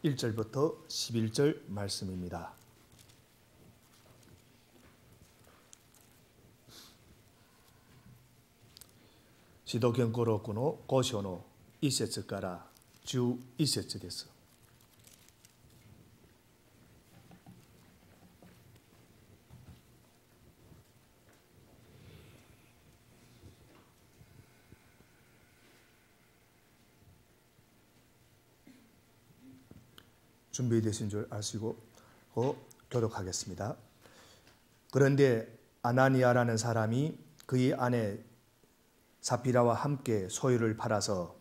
1절부터 11절 말씀입니다. 시도 경고로この 5章の1節から11節です。준비되신 줄 아시고 교독하겠습니다. 그런데 아나니아라는 사람이 그의 아내 사피라와 함께 소유를 팔아서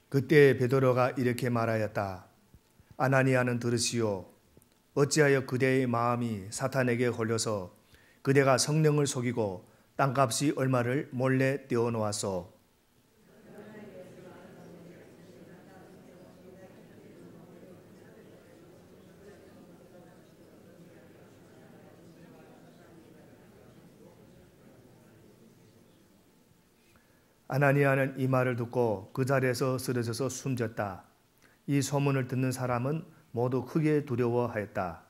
그때 베드로가 이렇게 말하였다. 아나니아는 들으시오. 어찌하여 그대의 마음이 사탄에게 홀려서 그대가 성령을 속이고 땅값이 얼마를 몰래 떼어놓았소. 아나니아는 이 말을 듣고 그 자리에서 쓰러져서 숨졌다. 이 소문을 듣는 사람은 모두 크게 두려워하였다.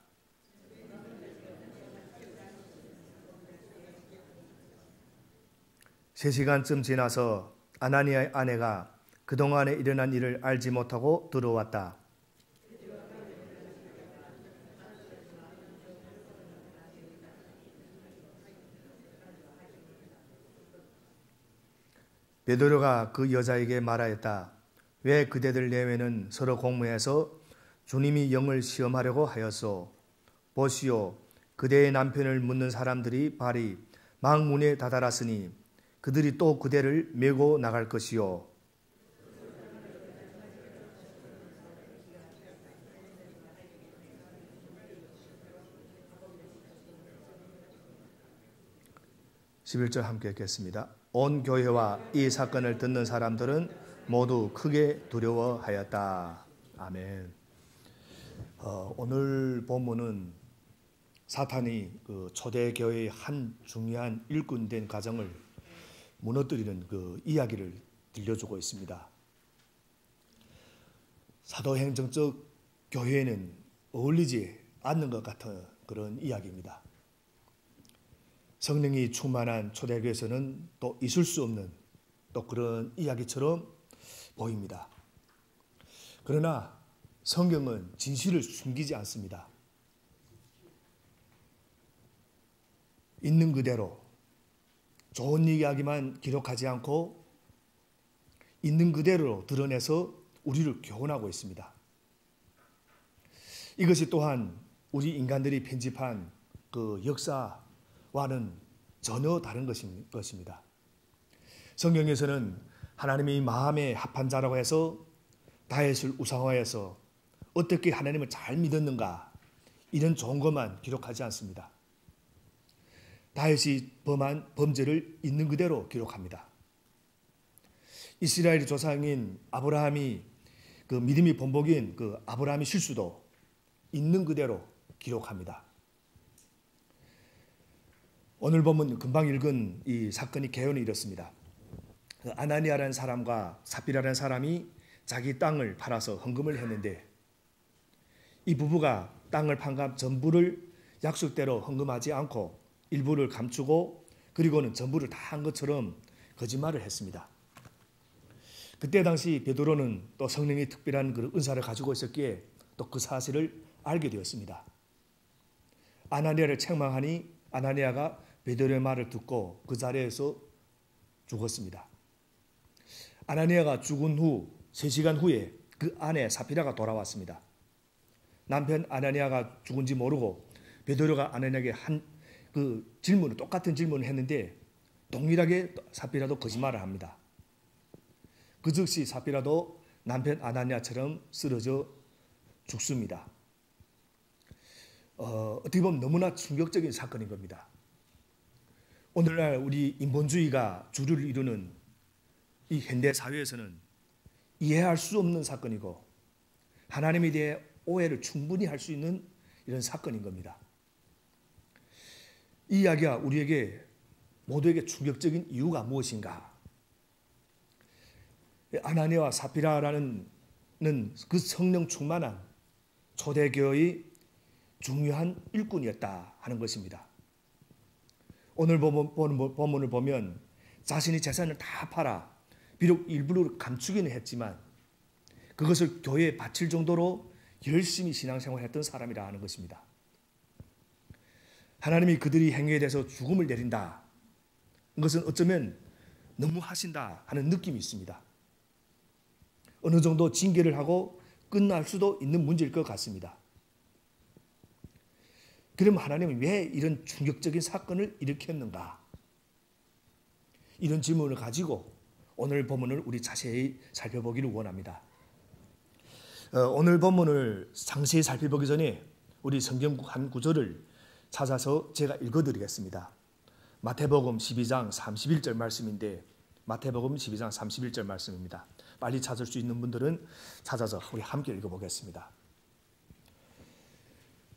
세 시간쯤 지나서 아나니아의 아내가 그동안에 일어난 일을 알지 못하고 들어왔다. 베드로가 그 여자에게 말하였다. 왜 그대들 내외는 서로 공모해서 주님이 영을 시험하려고 하였소. 보시오. 그대의 남편을 묻는 사람들이 발이 막 문에 다다랐으니 그들이 또 그대를 메고 나갈 것이요. (11절) 함께 읽겠습니다. 온 교회와 이 사건을 듣는 사람들은 모두 크게 두려워하였다. 아멘. 오늘 본문은 사탄이 그 초대교회의 한 중요한 일꾼된 가정을 무너뜨리는 그 이야기를 들려주고 있습니다. 사도행정적 교회에는 어울리지 않는 것 같은 그런 이야기입니다. 성령이 충만한 초대교회에서는 또 있을 수 없는 또 그런 이야기처럼 보입니다. 그러나 성경은 진실을 숨기지 않습니다. 있는 그대로 좋은 이야기만 기록하지 않고 있는 그대로 드러내서 우리를 교훈하고 있습니다. 이것이 또한 우리 인간들이 편집한 그 역사와는 전혀 다른 것입니다. 성경에서는 하나님이 마음에 합한 자라고 해서 다윗을 우상화해서 어떻게 하나님을 잘 믿었는가 이런 좋은 것만 기록하지 않습니다. 다윗이 범한 범죄를 있는 그대로 기록합니다. 이스라엘 조상인 아브라함이 그 믿음이 본보기인 그 아브라함의 실수도 있는 그대로 기록합니다. 오늘 본문 금방 읽은 이 사건이 개요는 이렇습니다. 그 아나니아라는 사람과 사피라라는 사람이 자기 땅을 팔아서 헌금을 했는데 이 부부가 땅을 판 값 전부를 약속대로 헌금하지 않고 일부를 감추고 그리고는 전부를 다 한 것처럼 거짓말을 했습니다. 그때 당시 베드로는 또 성령의 특별한 그 은사를 가지고 있었기에 또 그 사실을 알게 되었습니다. 아나니아를 책망하니 아나니아가 베드로의 말을 듣고 그 자리에서 죽었습니다. 아나니아가 죽은 후 3시간 후에 그 아내 사피라가 돌아왔습니다. 남편 아나니아가 죽은지 모르고 베드로가 아나니아에게 그 질문을 똑같은 질문을 했는데 동일하게 사피라도 거짓말을 합니다. 그 즉시 사피라도 남편 아나니아처럼 쓰러져 죽습니다. 어떻게 보면 너무나 충격적인 사건인 겁니다. 오늘날 우리 인본주의가 주류를 이루는 이 현대 사회에서는 이해할 수 없는 사건이고 하나님에 대해 오해를 충분히 할 수 있는 이런 사건인 겁니다. 이 이야기가 우리에게 모두에게 충격적인 이유가 무엇인가? 아나니아와 사피라라는 그 성령 충만한 초대교회의 중요한 일꾼이었다 하는 것입니다. 오늘 본문을 보면 자신이 재산을 다 팔아 비록 일부러 감추기는 했지만 그것을 교회에 바칠 정도로 열심히 신앙생활했던 사람이라 하는 것입니다. 하나님이 그들이 행위에 대해서 죽음을 내린다. 이것은 어쩌면 너무 하신다 하는 느낌이 있습니다. 어느 정도 징계를 하고 끝날 수도 있는 문제일 것 같습니다. 그러면 하나님은 왜 이런 충격적인 사건을 일으켰는가? 이런 질문을 가지고 오늘 본문을 우리 자세히 살펴보기를 원합니다. 오늘 본문을 상세히 살펴보기 전에 우리 성경 한 구절을 찾아서 제가 읽어드리겠습니다. 마태복음 12장 31절 말씀인데 마태복음 12장 31절 말씀입니다. 빨리 찾을 수 있는 분들은 찾아서 우리 함께 읽어보겠습니다.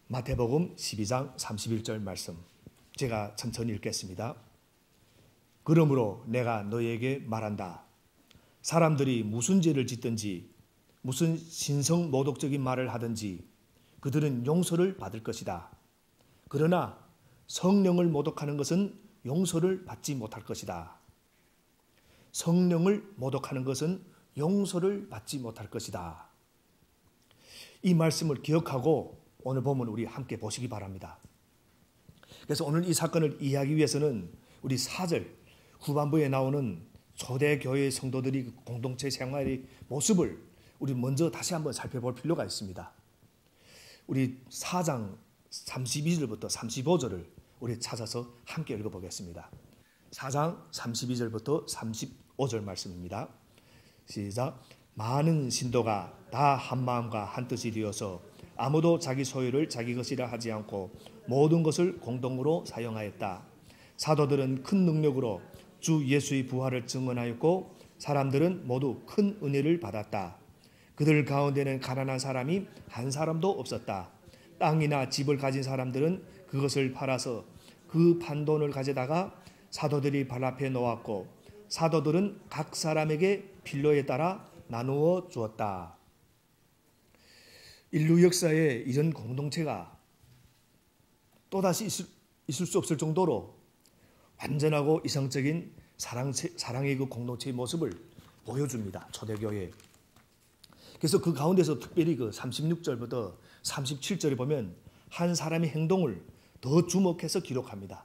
마태복음 12장 31절 말씀 제가 천천히 읽겠습니다. 그러므로 내가 너희에게 말한다. 사람들이 무슨 죄를 짓든지 무슨 신성 모독적인 말을 하든지 그들은 용서를 받을 것이다. 그러나 성령을 모독하는 것은 용서를 받지 못할 것이다. 성령을 모독하는 것은 용서를 받지 못할 것이다. 이 말씀을 기억하고 오늘 본문 우리 함께 보시기 바랍니다. 그래서 오늘 이 사건을 이해하기 위해서는 우리 4절 후반부에 나오는 초대교회 성도들이 공동체 생활의 모습을 우리 먼저 다시 한번 살펴볼 필요가 있습니다. 우리 4장 32절부터 35절을 우리 찾아서 함께 읽어보겠습니다. 4장 32절부터 35절 말씀입니다. 시작. 많은 신도가 다 한마음과 한뜻이 되어서 아무도 자기 소유를 자기 것이라 하지 않고 모든 것을 공동으로 사용하였다. 사도들은 큰 능력으로 주 예수의 부활을 증언하였고 사람들은 모두 큰 은혜를 받았다. 그들 가운데는 가난한 사람이 한 사람도 없었다. 땅이나 집을 가진 사람들은 그것을 팔아서 그 판돈을 가져다가 사도들이 발 앞에 놓았고 사도들은 각 사람에게 필요에 따라 나누어 주었다. 인류 역사에 이런 공동체가 또다시 있을 수 없을 정도로 완전하고 이상적인 사랑의 그 공동체의 모습을 보여줍니다. 초대교회. 그래서 그 가운데서 특별히 그 36절부터 37절에 보면 한 사람의 행동을 더 주목해서 기록합니다.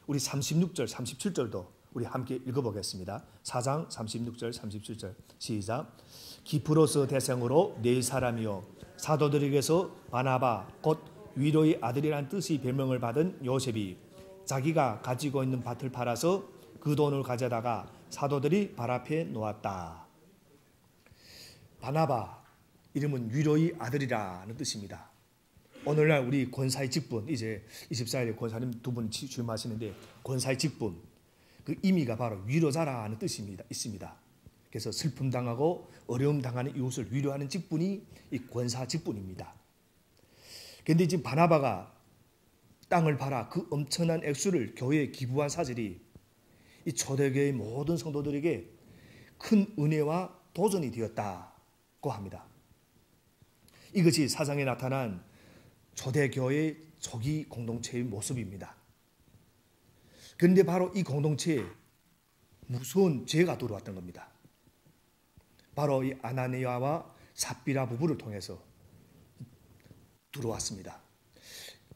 우리 36절, 37절도 우리 함께 읽어보겠습니다. 4장 36절, 37절 시작. 기프로스 대생으로 네 사람이요 사도들에게서 바나바 곧 위로의 아들이란 뜻의 별명을 받은 요셉이 자기가 가지고 있는 밭을 팔아서 그 돈을 가져다가 사도들이 발 앞에 놓았다. 바나바 이름은 위로의 아들이라는 뜻입니다. 오늘날 우리 권사의 직분 이제 24일에 권사님 두 분 주임하시는데 권사의 직분 그 의미가 바로 위로자라는 뜻이 있습니다. 그래서 슬픔 당하고 어려움 당하는 이웃을 위로하는 직분이 이 권사 직분입니다. 그런데 지금 바나바가 땅을 팔아 그 엄청난 액수를 교회에 기부한 사실이 이 초대교회의 모든 성도들에게 큰 은혜와 도전이 되었다고 합니다. 이것이 사상에 나타난 초대교회의 초기 공동체의 모습입니다. 그런데 바로 이 공동체에 무서운 죄가 들어왔던 겁니다. 바로 이 아나니아와 삽비라 부부를 통해서 들어왔습니다.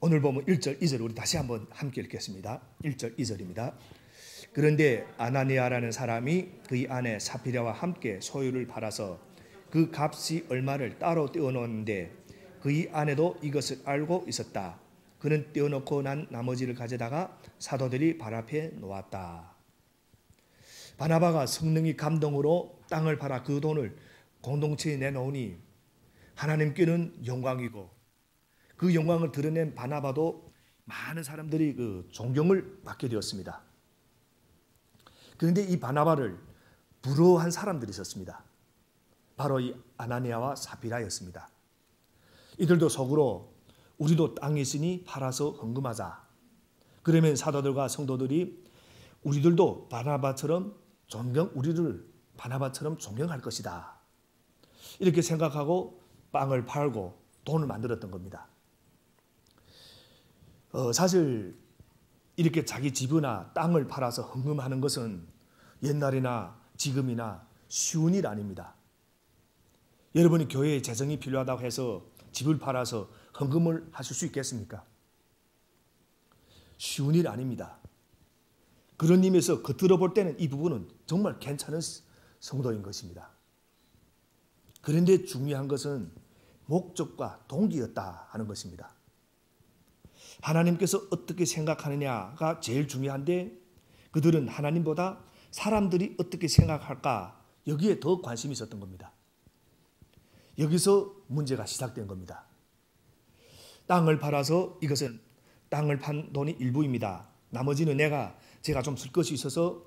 오늘 보면 1절, 2절 우리 다시 한번 함께 읽겠습니다. 1절, 2절입니다. 그런데 아나니아라는 사람이 그의 아내 삽비라와 함께 소유를 팔아서 그 값이 얼마를 따로 떼어놓았는데 그의 아내도 이것을 알고 있었다. 그는 떼어놓고 난 나머지를 가져다가 사도들이 발 앞에 놓았다. 바나바가 성령의 감동으로 땅을 팔아 그 돈을 공동체에 내놓으니 하나님께는 영광이고 그 영광을 드러낸 바나바도 많은 사람들이 그 존경을 받게 되었습니다. 그런데 이 바나바를 부러워한 사람들이 있었습니다. 바로 이 아나니아와 삽비라였습니다. 이들도 속으로 우리도 땅이 있으니 팔아서 헌금하자. 그러면 사도들과 성도들이 우리들도 우리를 바나바처럼 존경할 것이다. 이렇게 생각하고 빵을 팔고 돈을 만들었던 겁니다. 사실 이렇게 자기 집이나 땅을 팔아서 헌금하는 것은 옛날이나 지금이나 쉬운 일 아닙니다. 여러분이 교회에 재정이 필요하다고 해서 집을 팔아서 헌금을 하실 수 있겠습니까? 쉬운 일 아닙니다. 그런 의미에서 겉으로 볼 때는 이 부분은 정말 괜찮은 성도인 것입니다. 그런데 중요한 것은 목적과 동기였다 하는 것입니다. 하나님께서 어떻게 생각하느냐가 제일 중요한데 그들은 하나님보다 사람들이 어떻게 생각할까 여기에 더 관심이 있었던 겁니다. 여기서 문제가 시작된 겁니다. 땅을 팔아서 이것은 땅을 판 돈이 일부입니다. 나머지는 제가 좀 쓸 것이 있어서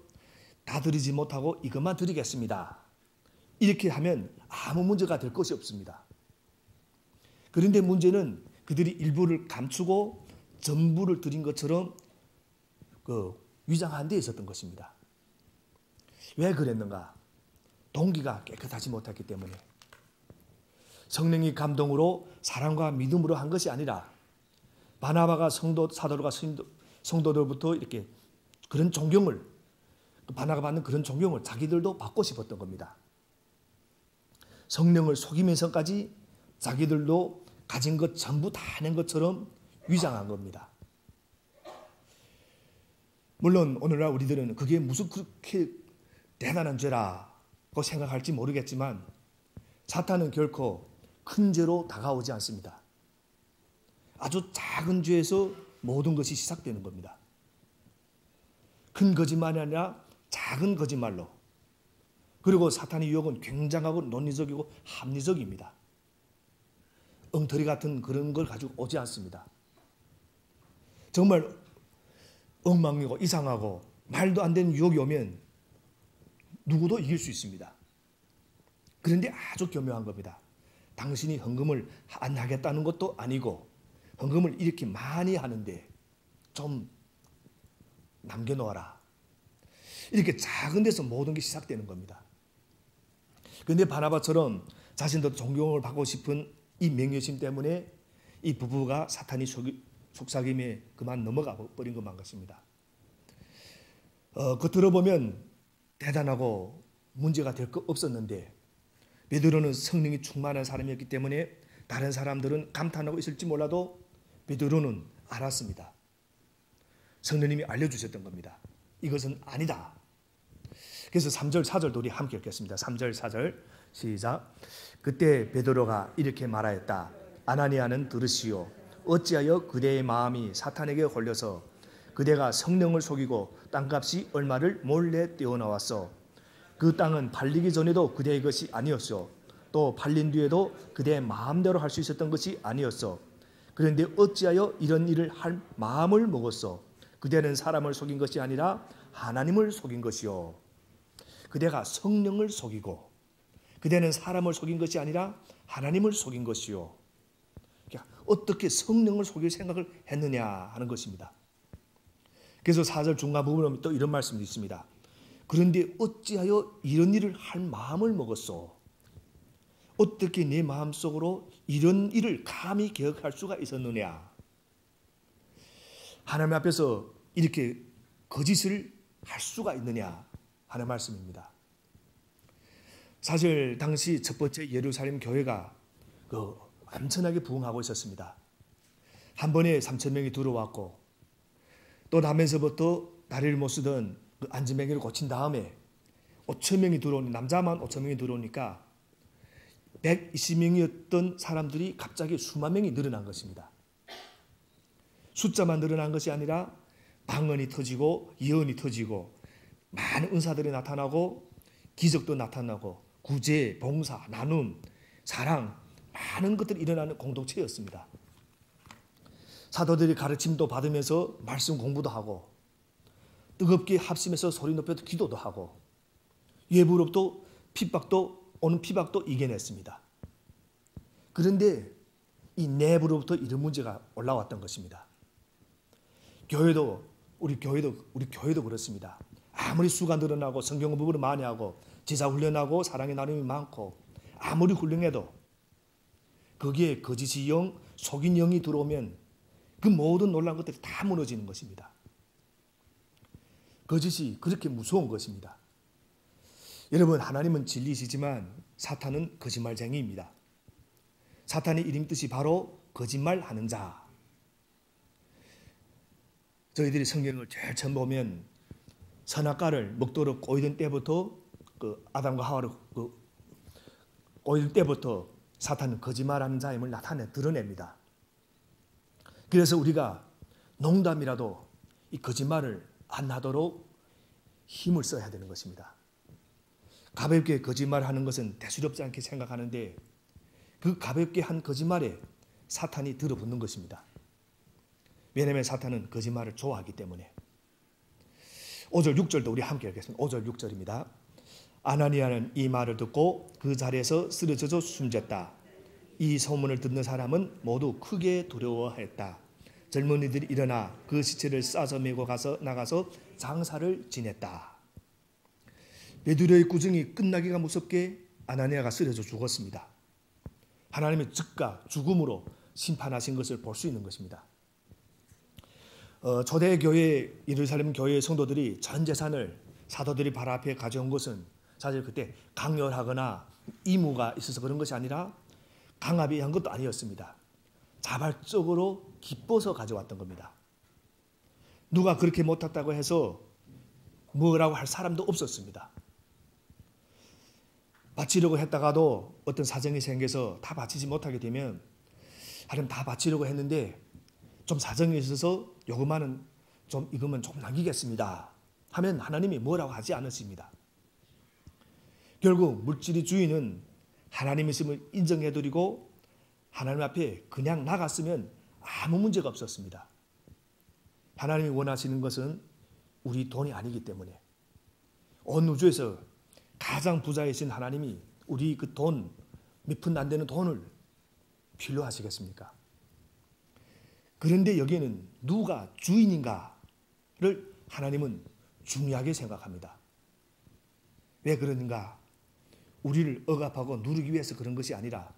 다 드리지 못하고 이것만 드리겠습니다. 이렇게 하면 아무 문제가 될 것이 없습니다. 그런데 문제는 그들이 일부를 감추고 전부를 드린 것처럼 위장한 데 있었던 것입니다. 왜 그랬는가? 동기가 깨끗하지 못했기 때문에. 성령의 감동으로 사랑과 믿음으로 한 것이 아니라 바나바가 사도들과 성도들부터 이렇게 그런 존경을 바나바가 받는 그런 존경을 자기들도 받고 싶었던 겁니다. 성령을 속이면서까지 자기들도 가진 것 전부 다 낸 것처럼 위장한 겁니다. 물론 오늘날 우리들은 그게 무슨 그렇게 대단한 죄라고 생각할지 모르겠지만 사탄은 결코 큰 죄로 다가오지 않습니다. 아주 작은 죄에서 모든 것이 시작되는 겁니다. 큰 거짓말이 아니라 작은 거짓말로. 그리고 사탄의 유혹은 굉장하고 논리적이고 합리적입니다. 엉터리 같은 그런 걸 가지고 오지 않습니다. 정말 엉망이고 이상하고 말도 안 되는 유혹이 오면 누구도 이길 수 있습니다. 그런데 아주 교묘한 겁니다. 당신이 헌금을 안 하겠다는 것도 아니고 헌금을 이렇게 많이 하는데 좀 남겨놓아라. 이렇게 작은 데서 모든 게 시작되는 겁니다. 그런데 바나바처럼 자신도 존경을 받고 싶은 이 맹렬심 때문에 이 부부가 사탄이 속삭임에 그만 넘어가 버린 것만 같습니다. 겉으로 보면 대단하고 문제가 될 거 없었는데 베드로는 성령이 충만한 사람이었기 때문에 다른 사람들은 감탄하고 있을지 몰라도 베드로는 알았습니다. 성령님이 알려주셨던 겁니다. 이것은 아니다. 그래서 3절 4절도 우리 함께 읽겠습니다. 3절 4절 시작. 그때 베드로가 이렇게 말하였다. 아나니아는 들으시오. 어찌하여 그대의 마음이 사탄에게 홀려서 그대가 성령을 속이고 땅값이 얼마를 몰래 떼어나왔소. 그 땅은 팔리기 전에도 그대의 것이 아니었소. 또 팔린 뒤에도 그대의 마음대로 할 수 있었던 것이 아니었소. 그런데 어찌하여 이런 일을 할 마음을 먹었소. 그대는 사람을 속인 것이 아니라 하나님을 속인 것이요. 그대가 성령을 속이고 그대는 사람을 속인 것이 아니라 하나님을 속인 것이요. 그러니까 어떻게 성령을 속일 생각을 했느냐 하는 것입니다. 그래서 4절 중간 부분에 보면 또 이런 말씀이 있습니다. 그런데 어찌하여 이런 일을 할 마음을 먹었소. 어떻게 내 마음속으로 이런 일을 감히 계획할 수가 있었느냐. 하나님 앞에서 이렇게 거짓을 할 수가 있느냐 하는 말씀입니다. 사실 당시 첫 번째 예루살렘 교회가 완전하게 부흥하고 있었습니다. 한 번에 3,000명이 들어왔고 또 나면서부터 다리를 못 쓰던 그 안진뱅이를 고친 다음에 5,000명이 들어오니 남자만 5,000명이 들어오니까 120명이었던 사람들이 갑자기 수만 명이 늘어난 것입니다. 숫자만 늘어난 것이 아니라 방언이 터지고 예언이 터지고 많은 은사들이 나타나고 기적도 나타나고 구제, 봉사, 나눔, 사랑 많은 것들이 일어나는 공동체였습니다. 사도들이 가르침도 받으면서 말씀 공부도 하고 뜨겁게 합심해서 소리 높여서 기도도 하고 외부로부터 오는 핍박도 이겨냈습니다. 그런데 이 내부로부터 이런 문제가 올라왔던 것입니다. 교회도 우리 교회도 그렇습니다. 아무리 수가 늘어나고 성경 공부를 많이 하고 제자 훈련하고 사랑의 나눔이 많고 아무리 훌륭해도 거기에 거짓의 영, 속인 영이 들어오면 그 모든 놀라운 것들이 다 무너지는 것입니다. 거짓이 그렇게 무서운 것입니다. 여러분, 하나님은 진리시지만 사탄은 거짓말쟁이입니다. 사탄의 이름 뜻이 바로 거짓말하는 자. 저희들이 성경을 제일 처음 보면 선악과를 먹도록 꼬이던 때부터 아담과 하와를 꼬일 때부터 사탄은 거짓말하는 자임을 드러냅니다. 그래서 우리가 농담이라도 이 거짓말을 안 하도록 힘을 써야 되는 것입니다. 가볍게 거짓말하는 것은 대수롭지 않게 생각하는데 그 가볍게 한 거짓말에 사탄이 들어붙는 것입니다. 왜냐하면 사탄은 거짓말을 좋아하기 때문에. 5절 6절도 우리 함께 읽겠습니다. 5절 6절입니다. 아나니아는 이 말을 듣고 그 자리에서 쓰러져 숨졌다. 이 소문을 듣는 사람은 모두 크게 두려워했다. 젊은이들이 일어나 그 시체를 싸서 메고 나가서 장사를 지냈다. 베드로의 구정이 끝나기가 무섭게 아나니아가 쓰러져 죽었습니다. 하나님의 즉각 죽음으로 심판하신 것을 볼 수 있는 것입니다. 초대교회 예루살렘 교회의 성도들이 전 재산을 사도들이 발 앞에 가져온 것은 사실 그때 강렬하거나 의무가 있어서 그런 것이 아니라 강압이 한 것도 아니었습니다. 자발적으로 기뻐서 가져왔던 겁니다. 누가 그렇게 못했다고 해서 뭐라고 할 사람도 없었습니다. 바치려고 했다가도 어떤 사정이 생겨서 다 바치지 못하게 되면 하여튼 다 바치려고 했는데 좀 사정이 있어서 요것만은 좀 이거면 좀 남기겠습니다 하면 하나님이 뭐라고 하지 않으십니다. 결국 물질의 주인은 하나님이심을 인정해드리고 하나님 앞에 그냥 나갔으면 아무 문제가 없었습니다. 하나님이 원하시는 것은 우리 돈이 아니기 때문에 온 우주에서 가장 부자이신 하나님이 우리 그 돈, 몇 푼 안 되는 돈을 필요 하시겠습니까? 그런데 여기에는 누가 주인인가를 하나님은 중요하게 생각합니다. 왜 그러는가? 우리를 억압하고 누르기 위해서 그런 것이 아니라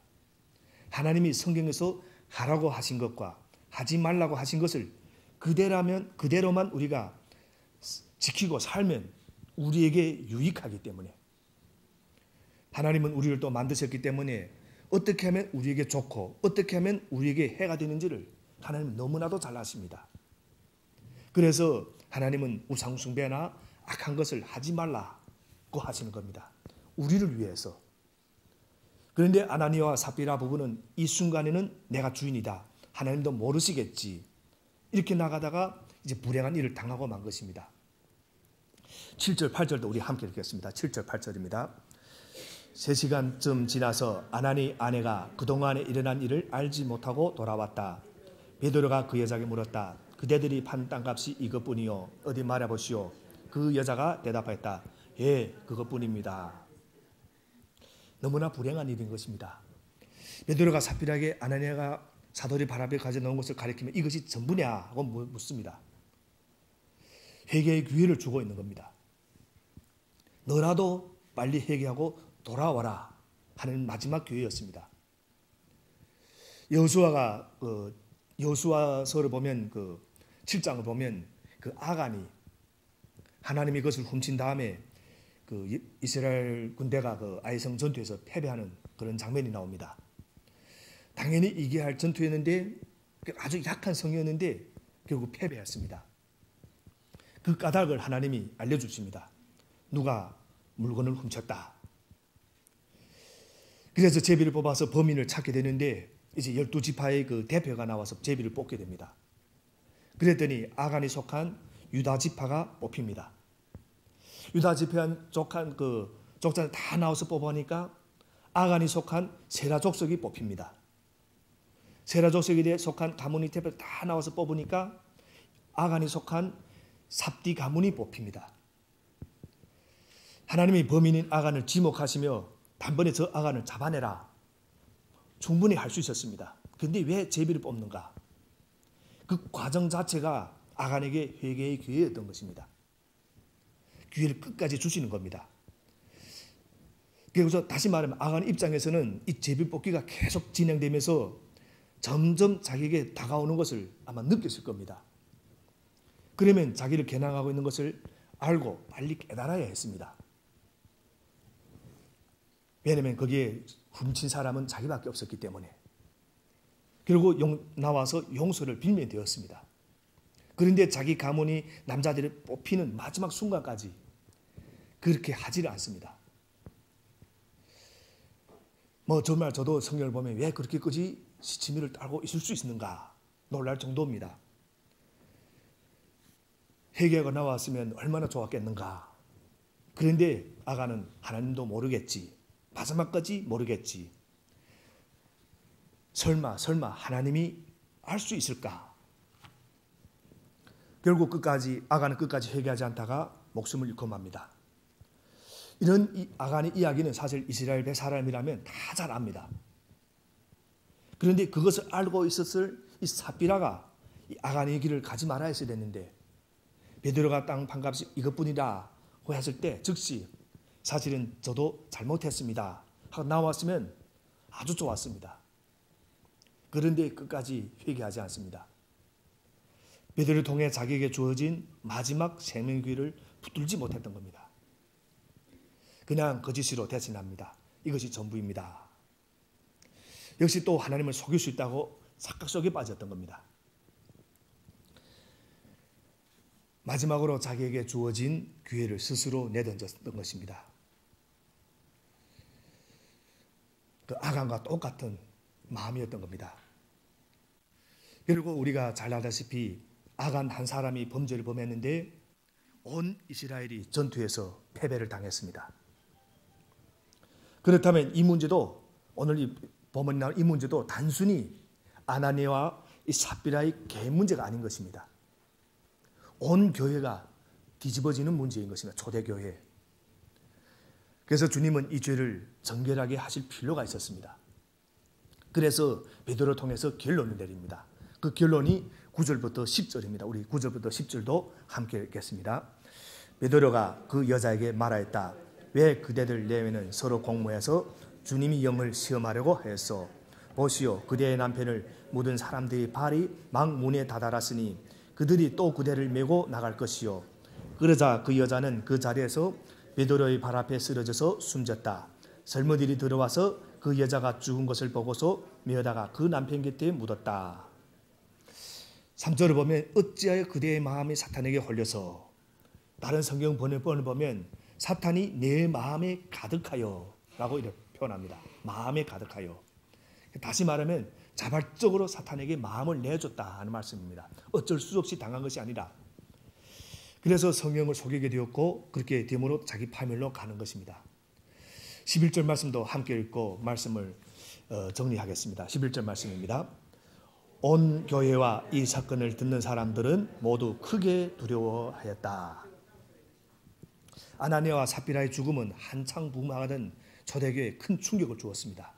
하나님이 성경에서 하라고 하신 것과 하지 말라고 하신 것을 그대로만 우리가 지키고 살면 우리에게 유익하기 때문에 하나님은 우리를 또 만드셨기 때문에 어떻게 하면 우리에게 좋고 어떻게 하면 우리에게 해가 되는지를 하나님은 너무나도 잘 아십니다. 그래서 하나님은 우상 숭배나 악한 것을 하지 말라고 하시는 겁니다. 우리를 위해서. 그런데 아나니아와 삽비라 부부는 이 순간에는 내가 주인이다. 하나님도 모르시겠지. 이렇게 나가다가 이제 불행한 일을 당하고 만 것입니다. 7절 8절도 우리 함께 읽겠습니다. 7절 8절입니다. 3시간쯤 지나서 아나니 아내가 그동안에 일어난 일을 알지 못하고 돌아왔다. 베드로가 그 여자에게 물었다. 그대들이 판 땅값이 이것뿐이요. 어디 말해보시오. 그 여자가 대답했다. 예, 그것뿐입니다. 너무나 불행한 일인 것입니다. 베드로가 삽비라에게 아나니아가 사도리 발 앞에 가져놓은 것을 가리키면 이것이 전부냐 하고 묻습니다. 회개의 기회를 주고 있는 겁니다. 너라도 빨리 회개하고 돌아와라 하는 마지막 기회였습니다. 여호수아서를 보면 7장을 보면 아간이 하나님이 그것을 훔친 다음에 이스라엘 군대가 아이성 전투에서 패배하는 그런 장면이 나옵니다. 당연히 이겨야 할 전투였는데 아주 약한 성이었는데 결국 패배했습니다. 그 까닭을 하나님이 알려주십니다. 누가 물건을 훔쳤다. 그래서 제비를 뽑아서 범인을 찾게 되는데 이제 12지파의 그 대표가 나와서 제비를 뽑게 됩니다. 그랬더니 아간이 속한 유다 지파가 뽑힙니다. 유다 지파에 속한 족장을 다 나와서 뽑아보니까 아간이 속한 세라 족속이 뽑힙니다. 세라 족속에 속한 가문이 대표 다 나와서 뽑으니까 아간이 속한 삽디 가문이 뽑힙니다. 하나님이 범인인 아간을 지목하시며 단번에 저 아간을 잡아내라. 충분히 할 수 있었습니다. 그런데 왜 제비를 뽑는가? 그 과정 자체가 아간에게 회개의 기회였던 것입니다. 기회를 끝까지 주시는 겁니다. 그래서 다시 말하면 아간 입장에서는 이 제비뽑기가 계속 진행되면서 점점 자기에게 다가오는 것을 아마 느꼈을 겁니다. 그러면 자기를 겨냥하고 있는 것을 알고 빨리 깨달아야 했습니다. 왜냐하면 거기에 훔친 사람은 자기밖에 없었기 때문에. 그리고 나와서 용서를 빌면 되었습니다. 그런데 자기 가문이 남자들을 뽑히는 마지막 순간까지 그렇게 하지를 않습니다. 정말 저도 성경을 보면 왜 그렇게까지 시치미를 따고 있을 수 있는가 놀랄 정도입니다. 회개가 나왔으면 얼마나 좋았겠는가. 그런데 아간은 하나님도 모르겠지. 마지막까지 모르겠지. 설마 하나님이 알 수 있을까? 결국 아간은 끝까지 회개하지 않다가 목숨을 잃고 맙니다. 이런 아간의 이야기는 사실 이스라엘 백 사람이라면 다 잘 압니다. 그런데 그것을 알고 있었을 이 삽비라가 이 아간의 길을 가지 말아야 했어야 됐는데 베드로가 땅 판값이 이것뿐이라고 했을 때 즉시 사실은 저도 잘못했습니다 하고 나왔으면 아주 좋았습니다. 그런데 끝까지 회개하지 않습니다. 베드로를 통해 자기에게 주어진 마지막 생명의 기회를 붙들지 못했던 겁니다. 그냥 거짓으로 대신합니다. 이것이 전부입니다. 역시 또 하나님을 속일 수 있다고 착각 속에 빠졌던 겁니다. 마지막으로 자기에게 주어진 기회를 스스로 내던졌던 것입니다. 그 아간과 똑같은 마음이었던 겁니다. 그리고 우리가 잘 알다시피 아간 한 사람이 범죄를 범했는데 온 이스라엘이 전투에서 패배를 당했습니다. 그렇다면 이 문제도 오늘 이 본문에 나온 이 문제도 단순히 아나니아와 이 삽비라의 개 문제가 아닌 것입니다. 온 교회가 뒤집어지는 문제인 것입니다. 초대교회. 그래서 주님은 이 죄를 정결하게 하실 필요가 있었습니다. 그래서 베드로를 통해서 결론을 내립니다. 그 결론이 9절부터 10절입니다. 우리 9절부터 10절도 함께 읽겠습니다. 베드로가 그 여자에게 말하였다. 왜 그대들 내외는 서로 공모해서 주님이 영을 시험하려고 했소? 보시오, 그대의 남편을 묻은 사람들의 발이 막 문에 다다랐으니 그들이 또 그대를 메고 나갈 것이요. 그러자 그 여자는 그 자리에서 베드로의 발 앞에 쓰러져서 숨졌다. 젊은이들이 들어와서 그 여자가 죽은 것을 보고서 메어다가 그 남편 곁에 묻었다. 3절을 보면 어찌하여 그대의 마음이 사탄에게 홀려서, 다른 성경 번역본을 보면 사탄이 내 마음에 가득하여 라고 이렇게 표현합니다. 마음에 가득하여. 다시 말하면 자발적으로 사탄에게 마음을 내줬다 하는 말씀입니다. 어쩔 수 없이 당한 것이 아니라. 그래서 성령을 속이게 되었고 그렇게 됨으로 자기 파멸로 가는 것입니다. 11절 말씀도 함께 읽고 말씀을 정리하겠습니다. 11절 말씀입니다. 온 교회와 이 사건을 듣는 사람들은 모두 크게 두려워하였다. 아나니아와 삽비라의 죽음은 한창 부흥하던 초대교회에 큰 충격을 주었습니다.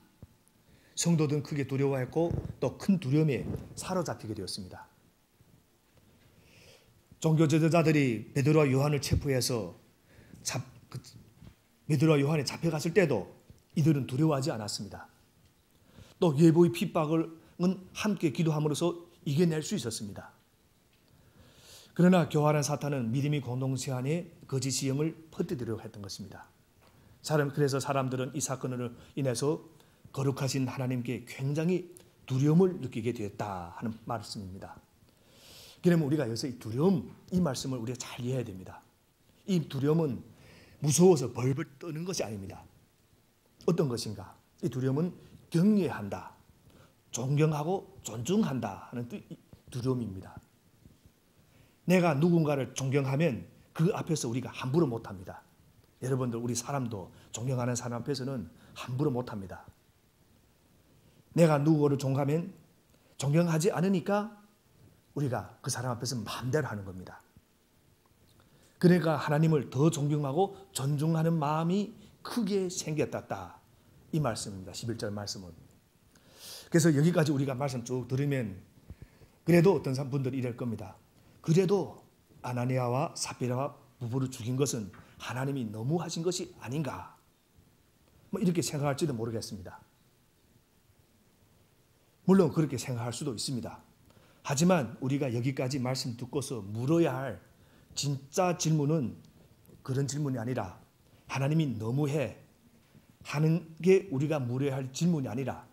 성도들은 크게 두려워했고 또 큰 두려움에 사로잡히게 되었습니다. 종교 지도자들이 베드로와 요한을 체포해서 베드로와 요한이 잡혀갔을 때도 이들은 두려워하지 않았습니다. 또 예보의 핍박은 함께 기도함으로써 이겨낼 수 있었습니다. 그러나 교활한 사탄은 믿음의 공동체 안에 거짓 시험을 퍼뜨리려고 했던 것입니다. 그래서 사람들은 이 사건으로 인해서 거룩하신 하나님께 굉장히 두려움을 느끼게 되었다 하는 말씀입니다. 그러면 우리가 여기서 이 두려움, 이 말씀을 우리가 잘 이해해야 됩니다. 이 두려움은 무서워서 벌벌 떠는 것이 아닙니다. 어떤 것인가? 이 두려움은 경외한다, 존경하고 존중한다 하는 두려움입니다. 내가 누군가를 존경하면 그 앞에서 우리가 함부로 못합니다. 여러분들, 우리 사람도 존경하는 사람 앞에서는 함부로 못합니다. 내가 누구를 존경하지 않으니까 우리가 그 사람 앞에서 마음대로 하는 겁니다. 그러니까 하나님을 더 존경하고 존중하는 마음이 크게 생겼다. 이 말씀입니다. 11절 말씀은. 그래서 여기까지 우리가 말씀 쭉 들으면 그래도 어떤 분들이 이럴 겁니다. 그래도 아나니아와 삽비라 부부를 죽인 것은 하나님이 너무 하신 것이 아닌가, 뭐 이렇게 생각할지도 모르겠습니다. 물론 그렇게 생각할 수도 있습니다. 하지만 우리가 여기까지 말씀 듣고서 물어야 할 진짜 질문은 그런 질문이 아니라, 하나님이 너무해 하는 게 우리가 물어야 할 질문이 아니라,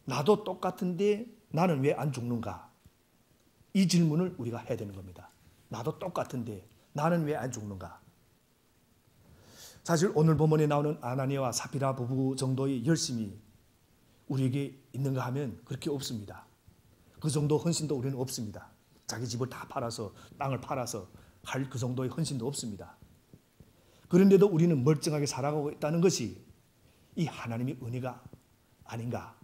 나도 똑같은데 나는 왜 안 죽는가, 이 질문을 우리가 해야 되는 겁니다. 나도 똑같은데 나는 왜 안 죽는가. 사실 오늘 본문에 나오는 아나니아와 삽비라 부부 정도의 열심이 우리에게 있는가 하면 그렇게 없습니다. 그 정도 헌신도 우리는 없습니다. 자기 집을 다 팔아서, 땅을 팔아서 할 그 정도의 헌신도 없습니다. 그런데도 우리는 멀쩡하게 살아가고 있다는 것이 이 하나님의 은혜가 아닌가.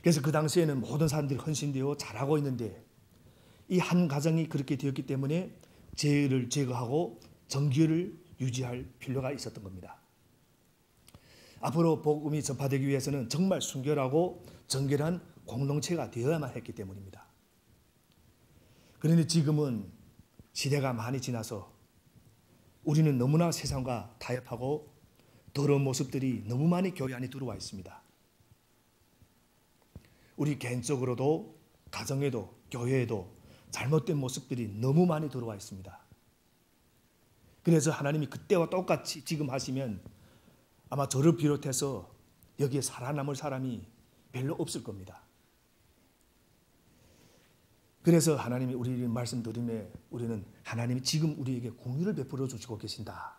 그래서 그 당시에는 모든 사람들이 헌신되어 잘하고 있는데, 이 한 가정이 그렇게 되었기 때문에 죄를 제거하고 정결을 유지할 필요가 있었던 겁니다. 앞으로 복음이 전파되기 위해서는 정말 순결하고 정결한 공동체가 되어야만 했기 때문입니다. 그런데 지금은 시대가 많이 지나서 우리는 너무나 세상과 타협하고 더러운 모습들이 너무 많이 교회 안에 들어와 있습니다. 우리 개인적으로도, 가정에도, 교회에도 잘못된 모습들이 너무 많이 들어와 있습니다. 그래서 하나님이 그때와 똑같이 지금 하시면 아마 저를 비롯해서 여기에 살아남을 사람이 별로 없을 겁니다. 그래서 하나님이 우리에게 말씀드림에 우리는 하나님이 지금 우리에게 공의를 베풀어 주시고 계신다.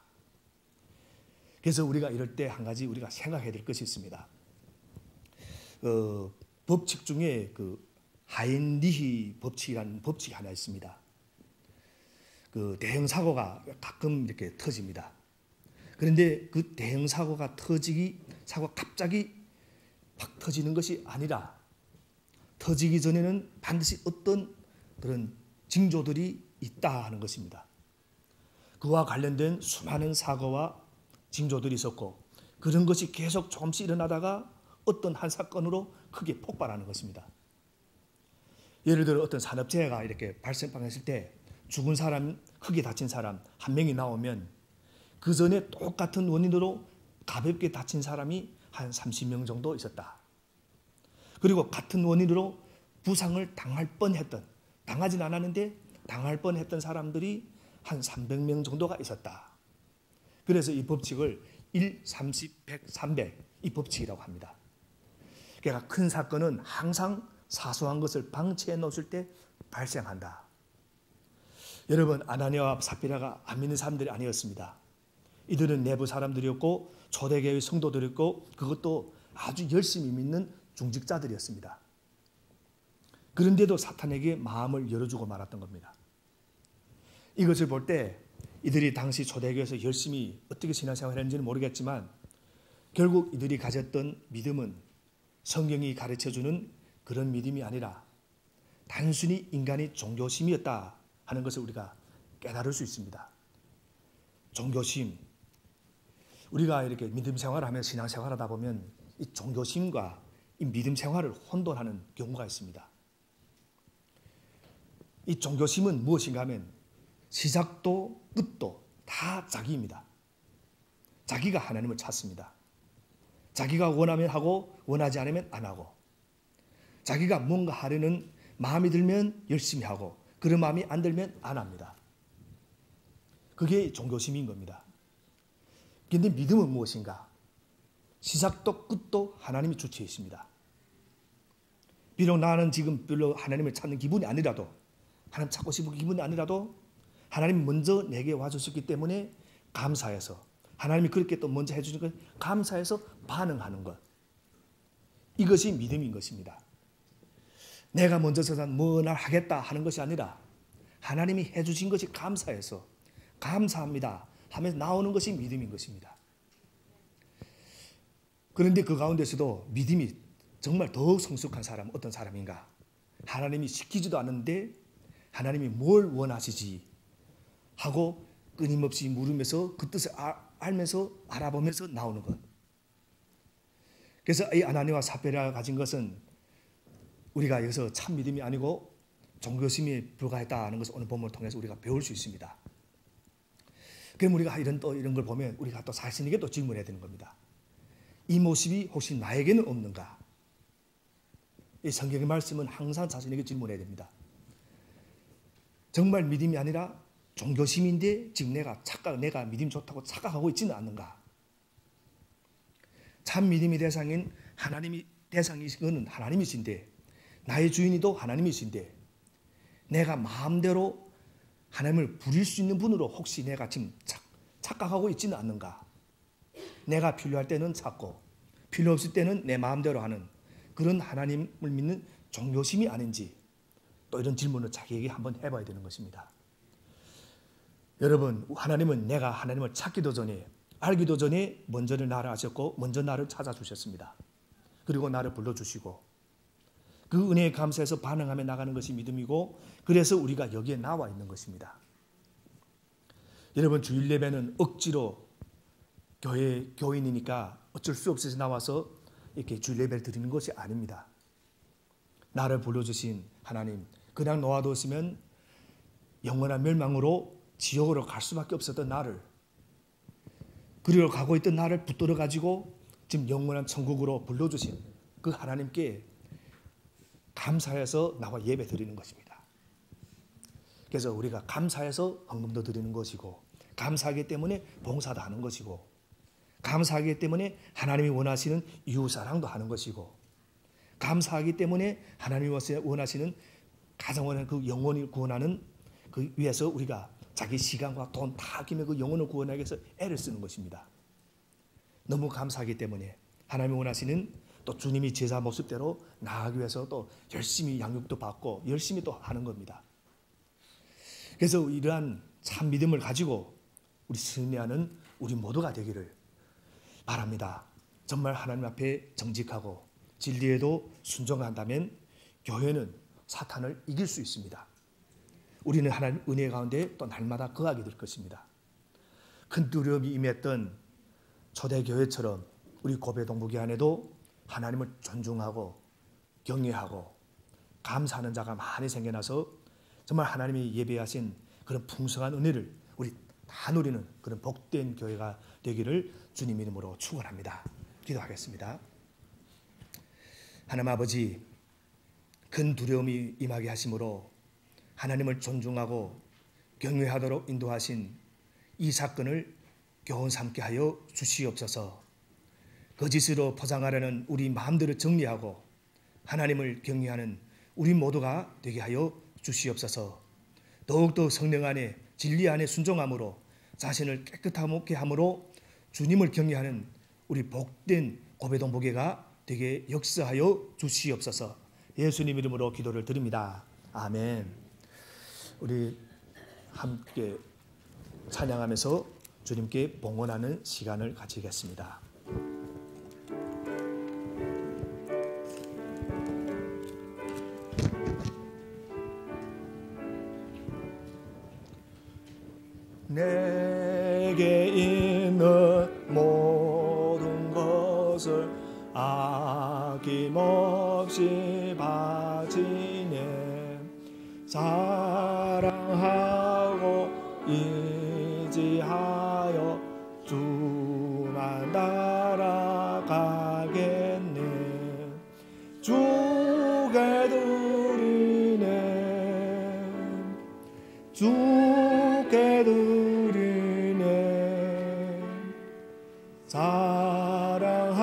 그래서 우리가 이럴 때 한 가지 우리가 생각해야 될 것이 있습니다. 법칙 중에 그 하인리히 법칙이라는 법칙이 하나 있습니다. 그 대형 사고가 가끔 이렇게 터집니다. 그런데 그 대형 사고가 갑자기 팍 터지는 것이 아니라, 터지기 전에는 반드시 어떤 그런 징조들이 있다 하는 것입니다. 그와 관련된 수많은 사고와 징조들이 있었고, 그런 것이 계속 조금씩 일어나다가 어떤 한 사건으로 크게 폭발하는 것입니다. 예를 들어 어떤 산업재해가 이렇게 발생했을 때 죽은 사람, 크게 다친 사람 한 명이 나오면 그 전에 똑같은 원인으로 가볍게 다친 사람이 한 30명 정도 있었다. 그리고 같은 원인으로 부상을 당할 뻔했던, 당하진 않았는데 당할 뻔했던 사람들이 한 300명 정도가 있었다. 그래서 이 법칙을 1, 30, 100, 300 이 법칙이라고 합니다. 그러니까 큰 사건은 항상 사소한 것을 방치해 놓을 때 발생한다. 여러분, 아나니아와 삽비라가 안 믿는 사람들이 아니었습니다. 이들은 내부 사람들이었고 초대교회 성도들이었고, 그것도 아주 열심히 믿는 중직자들이었습니다. 그런데도 사탄에게 마음을 열어주고 말았던 겁니다. 이것을 볼 때 이들이 당시 초대교회에서 열심히 어떻게 신앙생활을 했는지는 모르겠지만, 결국 이들이 가졌던 믿음은 성경이 가르쳐주는 그런 믿음이 아니라 단순히 인간의 종교심이었다 하는 것을 우리가 깨달을 수 있습니다. 종교심. 우리가 이렇게 믿음 생활을 하면서 신앙생활을 하다 보면 이 종교심과 이 믿음 생활을 혼돈하는 경우가 있습니다. 이 종교심은 무엇인가 하면 시작도 끝도 다 자기입니다. 자기가 하나님을 찾습니다. 자기가 원하면 하고 원하지 않으면 안 하고, 자기가 뭔가 하려는 마음이 들면 열심히 하고, 그런 마음이 안 들면 안 합니다. 그게 종교심인 겁니다. 그런데 믿음은 무엇인가? 시작도 끝도 하나님이 주체에 있습니다. 비록 나는 지금 별로 하나님을 찾는 기분이 아니라도, 하나님 찾고 싶은 기분이 아니라도 하나님이 먼저 내게 와주셨기 때문에 감사해서, 하나님이 그렇게 또 먼저 해주신 걸 감사해서 반응하는 것, 이것이 믿음인 것입니다. 내가 먼저 서서 뭐나 하겠다 하는 것이 아니라 하나님이 해주신 것이 감사해서 감사합니다 하면서 나오는 것이 믿음인 것입니다. 그런데 그 가운데서도 믿음이 정말 더욱 성숙한 사람은 어떤 사람인가? 하나님이 시키지도 않는데 하나님이 뭘 원하시지 하고 끊임없이 물으면서 그 뜻을 알면서 알아보면서 나오는 것. 그래서 이 아나니아와 삽비라가 가진 것은 우리가 여기서 참 믿음이 아니고 종교심에 불과했다는 것을 오늘 본문을 통해서 우리가 배울 수 있습니다. 그럼 우리가 이런 걸 보면 우리가 또 자신에게 또 질문해야 되는 겁니다. 이 모습이 혹시 나에게는 없는가? 이 성경의 말씀은 항상 자신에게 질문해야 됩니다. 정말 믿음이 아니라 종교심인데 지금 내가 믿음 좋다고 착각하고 있지는 않는가? 참 믿음의 대상인 대상이시는 하나님이신데, 나의 주인이도 하나님이신데, 내가 마음대로 하나님을 부릴 수 있는 분으로 혹시 내가 지금 착각하고 있지는 않는가? 내가 필요할 때는 찾고 필요 없을 때는 내 마음대로 하는 그런 하나님을 믿는 종교심이 아닌지, 또 이런 질문을 자기에게 한번 해봐야 되는 것입니다. 여러분, 하나님은 내가 하나님을 찾기도 전에, 알기도 전에 먼저 나를 아셨고 먼저 나를 찾아주셨습니다. 그리고 나를 불러주시고 그 은혜에 감사해서 반응하며 나가는 것이 믿음이고, 그래서 우리가 여기에 나와 있는 것입니다. 여러분, 주일 예배는 억지로 교인이니까 어쩔 수 없어서 나와서 이렇게 주일 예배를 드리는 것이 아닙니다. 나를 불러주신 하나님, 그냥 놓아두었으면 영원한 멸망으로 지옥으로 갈 수밖에 없었던 나를, 그리로 가고 있던 나를 붙들어 가지고 지금 영원한 천국으로 불러주신 그 하나님께 감사해서 나와 예배 드리는 것입니다. 그래서 우리가 감사해서 헌금도 드리는 것이고, 감사하기 때문에 봉사도 하는 것이고, 감사하기 때문에 하나님이 원하시는 이웃사랑도 하는 것이고, 감사하기 때문에 하나님이 원하시는 가장 원하는 그 영혼을 구원하는 그 위해서 우리가 자기 시간과 돈 다 아끼며 그 영혼을 구원하기 위해서 애를 쓰는 것입니다. 너무 감사하기 때문에 하나님이 원하시는 또 주님이 제자 모습대로 나아가기 위해서 또 열심히 양육도 받고 열심히 또 하는 겁니다. 그래서 이러한 참 믿음을 가지고 우리 승리하는 우리 모두가 되기를 바랍니다. 정말 하나님 앞에 정직하고 진리에도 순종한다면 교회는 사탄을 이길 수 있습니다. 우리는 하나님 은혜 가운데 또 날마다 거하게 될 것입니다. 큰 두려움이 임했던 초대교회처럼 우리 고배 동북이 안에도 하나님을 존중하고 경외하고 감사하는 자가 많이 생겨나서 정말 하나님이 예배하신 그런 풍성한 은혜를 우리 다 누리는 그런 복된 교회가 되기를 주님 이름으로 축원합니다. 기도하겠습니다. 하나님 아버지, 큰 두려움이 임하게 하심으로 하나님을 존중하고 경외하도록 인도하신 이 사건을 교훈 삼게 하여 주시옵소서. 거짓으로 포장하려는 우리 마음들을 정리하고 하나님을 경외하는 우리 모두가 되게 하여 주시옵소서. 더욱더 성령 안에 진리 안에 순종함으로 자신을 깨끗하게 함으로 주님을 경외하는 우리 복된 고배동복회가 되게 역사하여 주시옵소서. 예수님 이름으로 기도를 드립니다. 아멘. 우리 함께 찬양하면서 주님께 봉헌하는 시간을 가지겠습니다. 내게 있는 모든 것을 아낌없이 바치네. 사랑하고 의지하여 주만 따라가겠네. 주께 드리네. 주께 드리네. 사랑하는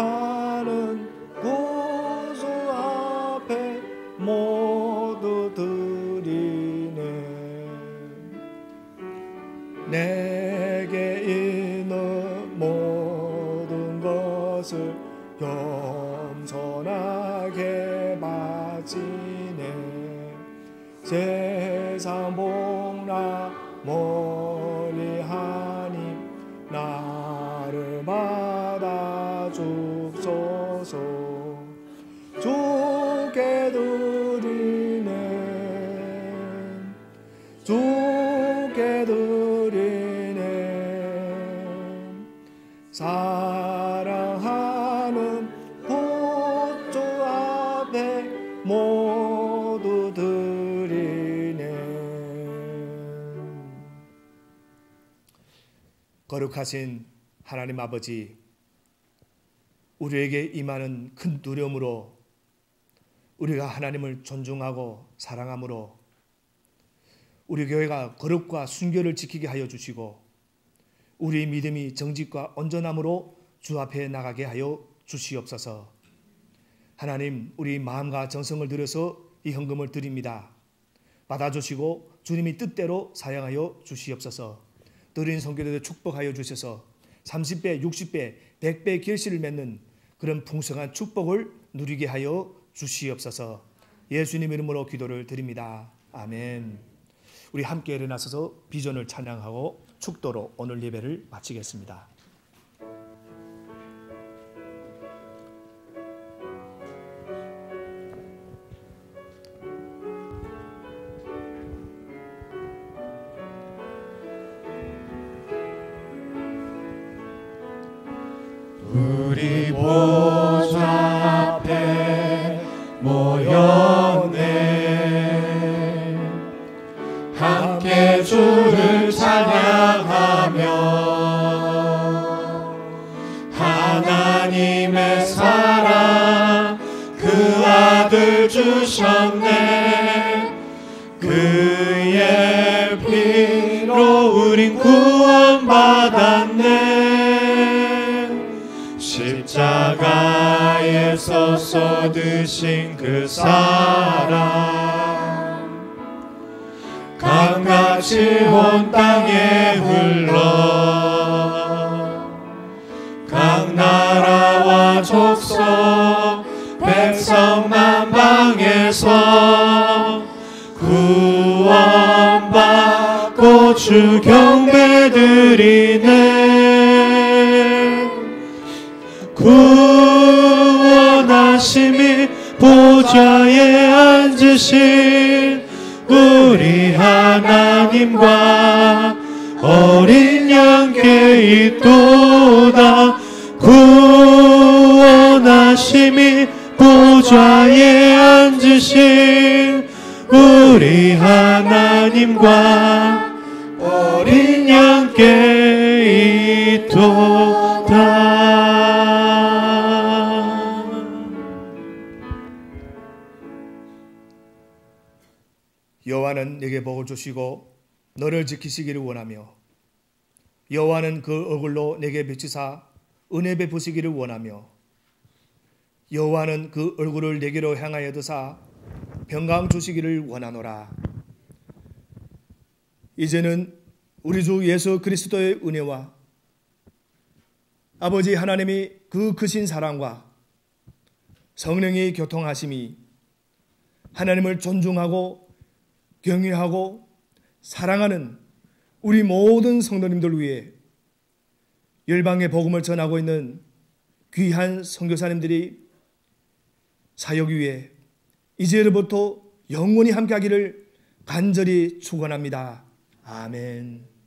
구주 앞에 모두 드리네. 내게 있는 모든 것을 겸손하게 바치네. 세상 복나 멀리하니 나를 받아 주소서. 주께 드리네. 주께 드리네. 사랑하는 구주 앞에 모두 드리네. 거룩하신 하나님 아버지, 우리에게 임하는 큰 두려움으로 우리가 하나님을 존중하고 사랑함으로 우리 교회가 거룩과 순결을 지키게 하여 주시고 우리 믿음이 정직과 온전함으로 주 앞에 나가게 하여 주시옵소서. 하나님, 우리 마음과 정성을 들여서 이 헌금을 드립니다. 받아주시고 주님이 뜻대로 사용하여 주시옵소서. 드린 선교도들 축복하여 주셔서 30배, 60배, 100배 결실을 맺는 그런 풍성한 축복을 누리게 하여 주시옵소서. 예수님 이름으로 기도를 드립니다. 아멘. 우리 함께 일어나서서 비전을 찬양하고 축도로 오늘 예배를 마치겠습니다. 우리 보좌 앞에 모였네. 함께 주를 찬양하며 하나님의 사랑 그 아들 주셨네. 그의 피로 우린 구원받았네. 십자가에서 쏟으신 그 사랑 강같이 온 땅에 흘러 각 나라와 족속 백성 만방에서 구원받고 주 경배드리네. 구원하심이 보좌에 앉으신 우리 하나님과 어린 양께 있도다. 구원하심이 보좌에 앉으신 우리 하나님과 어린 양께 있도다. 여호와는 내게 복을 주시고 너를 지키시기를 원하며 여호와는 그 얼굴로 내게 비치사 은혜 베푸시기를 원하며 여호와는 그 얼굴을 내게로 향하여 드사 평강 주시기를 원하노라. 이제는 우리 주 예수 그리스도의 은혜와 아버지 하나님이 그 크신 사랑과 성령의 교통하심이 하나님을 존중하고 경외하고 사랑하는 우리 모든 성도님들 위해 열방의 복음을 전하고 있는 귀한 선교사님들이 사역 위에 이제로부터 영원히 함께하기를 간절히 축원합니다. 아멘.